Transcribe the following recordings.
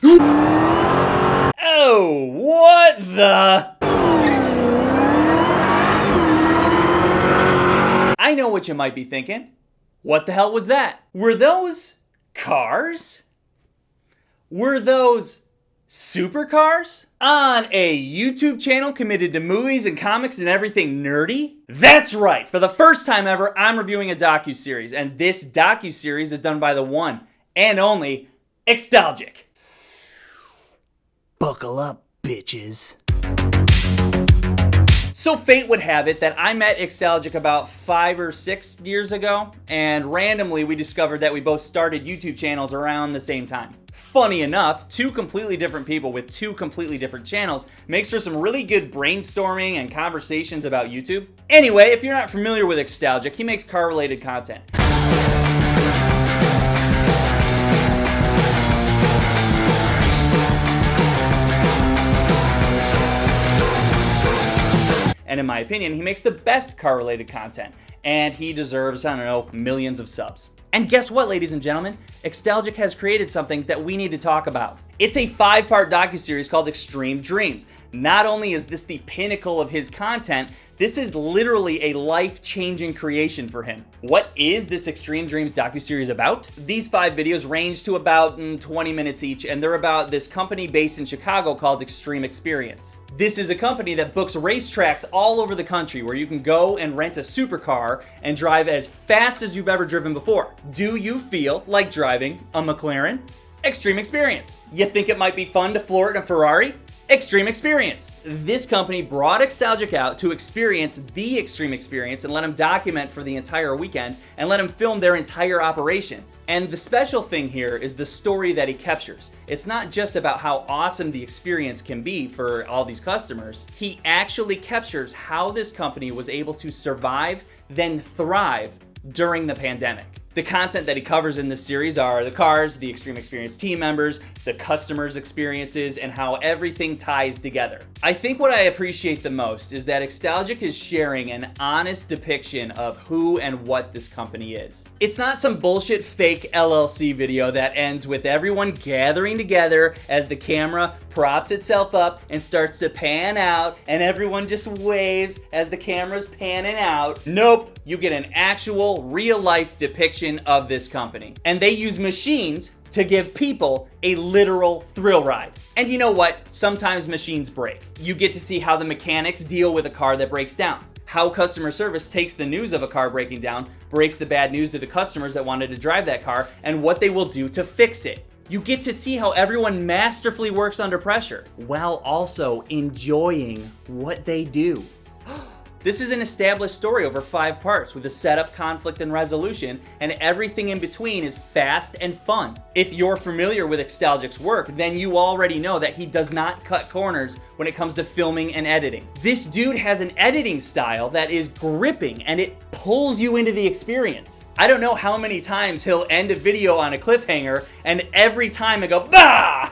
Oh, what the? I know what you might be thinking. What the hell was that? Were those cars? Were those supercars? On a YouTube channel committed to movies and comics and everything nerdy? That's right! For the first time ever, I'm reviewing a docuseries, and this docuseries is done by the one and only XTALGIC. Buckle up, bitches. So fate would have it that I met XTALGIC about 5 or 6 years ago, and randomly we discovered that we both started YouTube channels around the same time. Funny enough, two completely different people with two completely different channels makes for some really good brainstorming and conversations about YouTube. Anyway, if you're not familiar with XTALGIC, he makes car-related content. And in my opinion, he makes the best car-related content. And he deserves, I don't know, millions of subs. And guess what, ladies and gentlemen? XTALGIC has created something that we need to talk about. It's a 5-part docuseries called Extreme Dreams. Not only is this the pinnacle of his content, this is literally a life-changing creation for him. What is this Extreme Dreams docuseries about? These 5 videos range to about 20 minutes each, and they're about this company based in Chicago called Extreme Experience. This is a company that books racetracks all over the country where you can go and rent a supercar and drive as fast as you've ever driven before. Do you feel like driving a McLaren? Extreme Experience. You think it might be fun to floor it in a Ferrari? Extreme Experience. This company brought XTALGIC out to experience the Extreme Experience and let him document for the entire weekend and let him film their entire operation. And the special thing here is the story that he captures. It's not just about how awesome the experience can be for all these customers. He actually captures how this company was able to survive, then thrive during the pandemic. The content that he covers in this series are the cars, the Extreme Experience team members, the customers' experiences, and how everything ties together. I think what I appreciate the most is that XTALGIC is sharing an honest depiction of who and what this company is. It's not some bullshit fake LLC video that ends with everyone gathering together as the camera props itself up and starts to pan out and everyone just waves as the camera's panning out. Nope, you get an actual real-life depiction of this company. And they use machines to give people a literal thrill ride. And you know what? Sometimes machines break. You get to see how the mechanics deal with a car that breaks down. How customer service takes the news of a car breaking down, breaks the bad news to the customers that wanted to drive that car, and what they will do to fix it. You get to see how everyone masterfully works under pressure, while also enjoying what they do. This is an established story over 5 parts with a setup, conflict, and resolution, and everything in between is fast and fun. If you're familiar with XTALGIC's work, then you already know that he does not cut corners when it comes to filming and editing. This dude has an editing style that is gripping and it pulls you into the experience. I don't know how many times he'll end a video on a cliffhanger and every time I go, bah!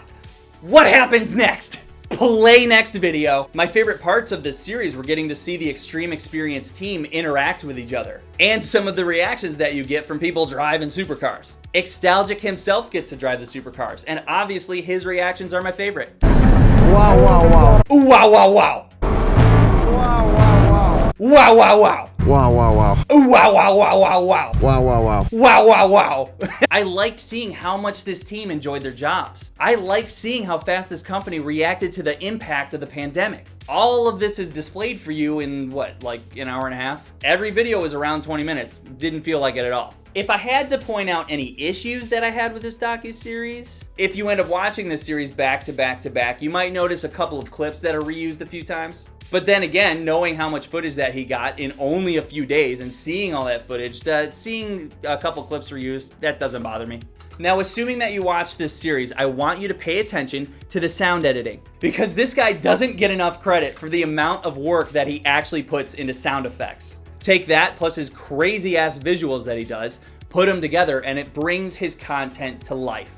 What happens next? Play next video. My favorite parts of this series were getting to see the Extreme Experience team interact with each other and some of the reactions that you get from people driving supercars. XTALGIC himself gets to drive the supercars, and obviously his reactions are my favorite. Wow, wow, wow. Ooh, wow, wow, wow. Wow, wow, wow. Wow, wow, wow. Wow, wow, wow. Ooh, wow, wow, wow, wow, wow. Wow, wow, wow. Wow, wow, wow. I liked seeing how much this team enjoyed their jobs. I liked seeing how fast this company reacted to the impact of the pandemic. All of this is displayed for you in what, like an hour and a half? Every video is around 20 minutes. Didn't feel like it at all. If I had to point out any issues that I had with this docuseries, if you end up watching this series back to back to back, you might notice a couple of clips that are reused a few times. But then again, knowing how much footage that he got in only a few days and seeing all that footage, seeing a couple clips reused, that doesn't bother me. Now, assuming that you watch this series, I want you to pay attention to the sound editing, because this guy doesn't get enough credit for the amount of work that he actually puts into sound effects. Take that plus his crazy ass visuals that he does, put them together, and it brings his content to life.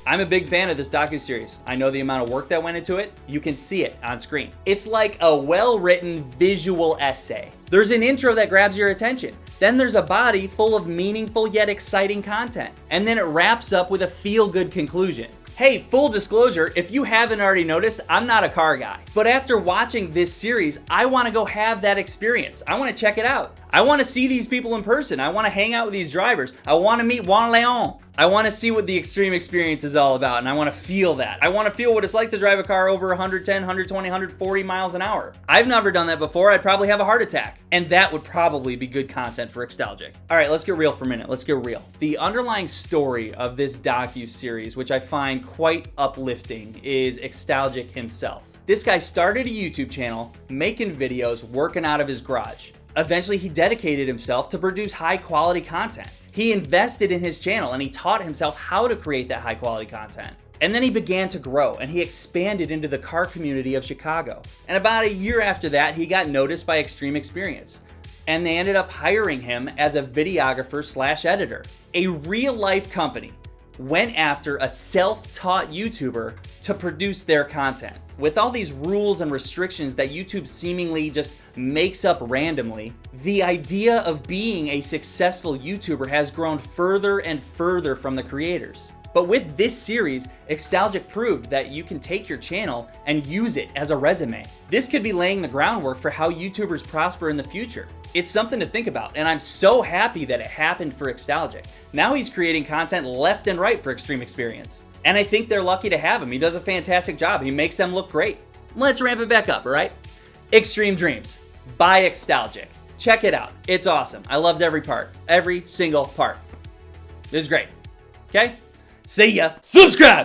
I'm a big fan of this docuseries. I know the amount of work that went into it. You can see it on screen. It's like a well-written visual essay. There's an intro that grabs your attention. Then there's a body full of meaningful yet exciting content. And then it wraps up with a feel-good conclusion. Hey, full disclosure, if you haven't already noticed, I'm not a car guy. But after watching this series, I want to go have that experience. I want to check it out. I want to see these people in person. I want to hang out with these drivers. I want to meet Juan Leon. I want to see what the extreme experience is all about, and I want to feel that. I want to feel what it's like to drive a car over 110, 120, 140 miles an hour. I've never done that before. I'd probably have a heart attack. And that would probably be good content for XTALGIC. All right, let's get real for a minute. Let's get real. The underlying story of this docu-series, which I find quite uplifting, is XTALGIC himself. This guy started a YouTube channel, making videos, working out of his garage. Eventually, he dedicated himself to produce high-quality content. He invested in his channel and he taught himself how to create that high-quality content. And then he began to grow and he expanded into the car community of Chicago. And about a year after that, he got noticed by Extreme Experience. And they ended up hiring him as a videographer/editor. A real-life company went after a self-taught YouTuber to produce their content. With all these rules and restrictions that YouTube seemingly just makes up randomly, the idea of being a successful YouTuber has grown further and further from the creators. But with this series, XTALGIC proved that you can take your channel and use it as a resume. This could be laying the groundwork for how YouTubers prosper in the future. It's something to think about, and I'm so happy that it happened for XTALGIC. Now he's creating content left and right for Extreme Experience. And I think they're lucky to have him. He does a fantastic job. He makes them look great. Let's ramp it back up, all right? Extreme Dreams by XTALGIC. Check it out. It's awesome. I loved every part. Every single part. This is great. Okay? See ya. Subscribe!